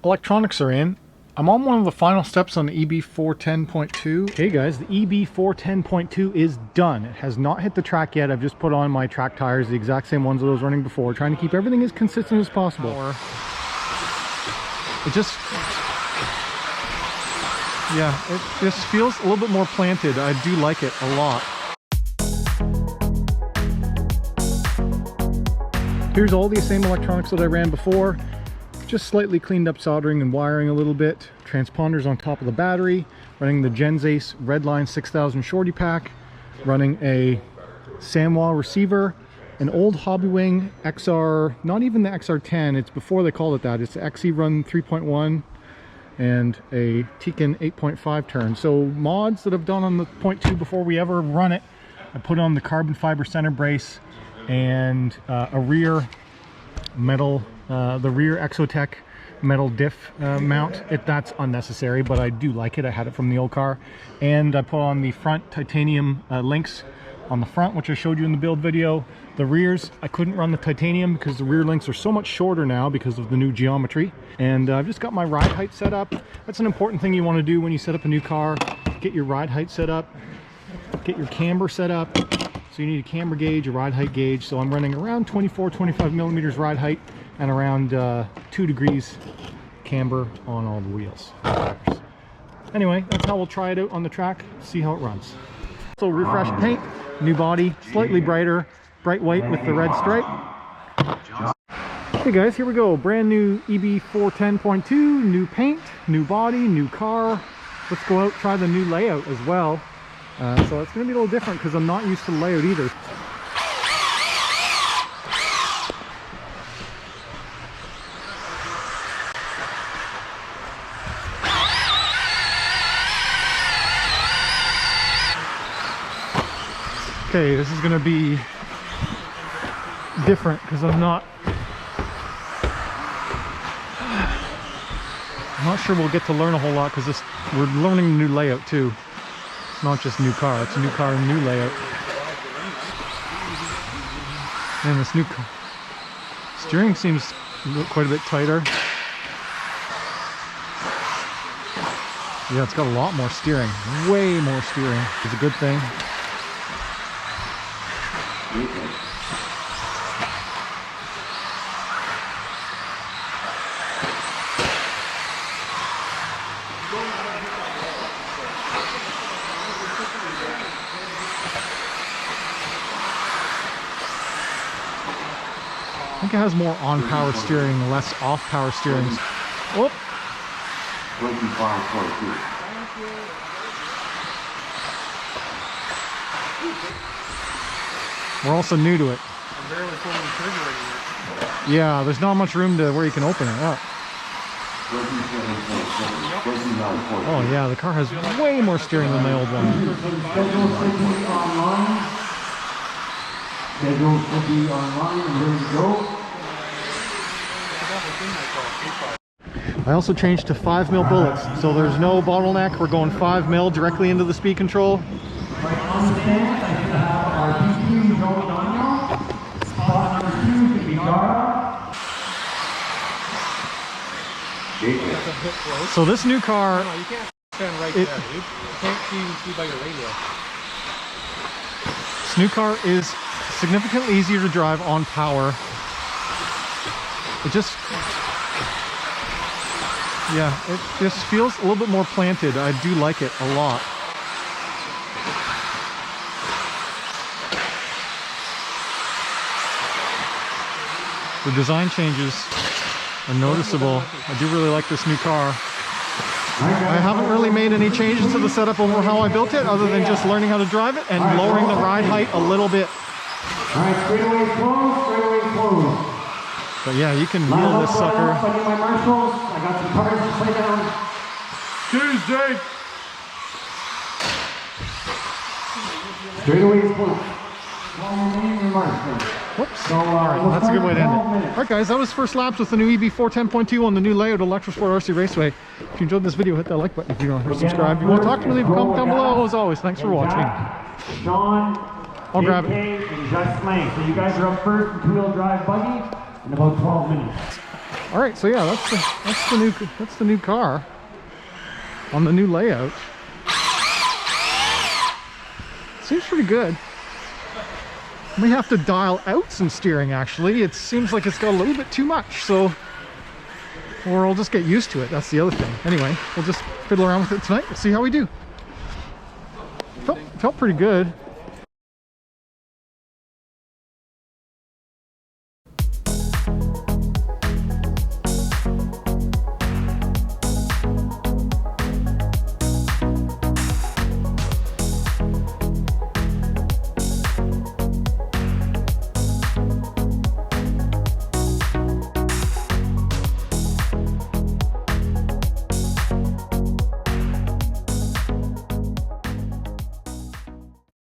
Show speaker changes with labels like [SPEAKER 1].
[SPEAKER 1] electronics are in. I'm on one of the final steps on the EB410.2. Hey guys, the EB410.2 is done. It has not hit the track yet. I've just put on my track tires, the exact same ones that I was running before, trying to keep everything as consistent as possible. It just feels a little bit more planted. I do like it a lot. Here's all the same electronics that I ran before. Just slightly cleaned up soldering and wiring a little bit. Transponders on top of the battery. Running the Genzace Redline 6000 Shorty Pack. Running a Samwa receiver. An old Hobbywing XR, not even the XR10, it's before they called it that. It's the XE Run 3.1 and a Tekin 8.5 turn. So mods that I've done on the 0.2 before we ever run it. I put on the carbon fiber center brace and a rear metal, the rear Exotech metal diff mount. That's unnecessary, but I do like it. I had it from the old car. And I put on the front titanium links on the front, which I showed you in the build video. The rears, I couldn't run the titanium because the rear links are so much shorter now because of the new geometry. And I've just got my ride height set up. That's an important thing you want to do when you set up a new car. Get your ride height set up, get your camber set up. So you need a camber gauge, a ride height gauge. So I'm running around 24-25 millimeters ride height and around 2 degrees camber on all the wheels. Anyway, that's how we'll try it out on the track, see how it runs. So refreshed paint, new body, slightly brighter, bright white with the red stripe. Hey guys, here we go. Brand new EB410.2, new paint, new body, new car. Let's go out, try the new layout as well. So it's going to be a little different because I'm not used to the layout either. Okay, this is going to be different because I'm not sure we'll get to learn a whole lot because we're learning a new layout too. It's not just new car, it's a new car and new layout. And this new steering seems quite a bit tighter. Yeah, it's got a lot more steering, way more steering. It's a good thing. I think it has more on-power steering, less off-power steering. Oh. We're also new to it.
[SPEAKER 2] I'm barely pulling the trigger right here.
[SPEAKER 1] Yeah, there's not much room to where you can open it up. Oh yeah, the car has way more steering than the old one.
[SPEAKER 3] Schedule will be online and ready to go.
[SPEAKER 1] I also changed to 5mm bullets, so there's no bottleneck. We're going 5mm directly into the speed control.
[SPEAKER 3] Right on the stand, I should have our DQ Joe Daniel. Spot number 2 to be Gara.
[SPEAKER 1] So this new car,
[SPEAKER 2] No, you can't stand right there, dude. You can't even see by your radio.
[SPEAKER 1] this new car is significantly easier to drive on power. It just feels a little bit more planted. I do like it a lot. The design changes are noticeable. I do really like this new car. I haven't really made any changes to the setup over how I built it other than just learning how to drive it and lowering the ride height a little bit.
[SPEAKER 3] Alright, straightaway close.
[SPEAKER 1] But yeah, you can wheel this sucker.
[SPEAKER 3] I need my marshals. I got some tires to play down.
[SPEAKER 2] Tuesday!
[SPEAKER 3] Straightaway close.
[SPEAKER 1] Whoops. Alright, that's a good way to end it. Alright guys, that was first laps with the new EB410.2 on the new layout of Electrosport RC Raceway. If you enjoyed this video, hit that like button. If you don't, subscribe. If you want to talk to me, leave a comment down below. As always, thanks for watching.
[SPEAKER 3] Sean,
[SPEAKER 1] I'll grab it.
[SPEAKER 3] and Just Lang. So you guys are up first, two-wheel drive buggy in about 12 minutes.
[SPEAKER 1] All right, so yeah, that's the new car on the new layout. Seems pretty good. We have to dial out some steering actually. It seems like it's got a little bit too much, so or I'll just get used to it. That's the other thing. Anyway, we'll just fiddle around with it tonight. We'll see how we do. Felt pretty good.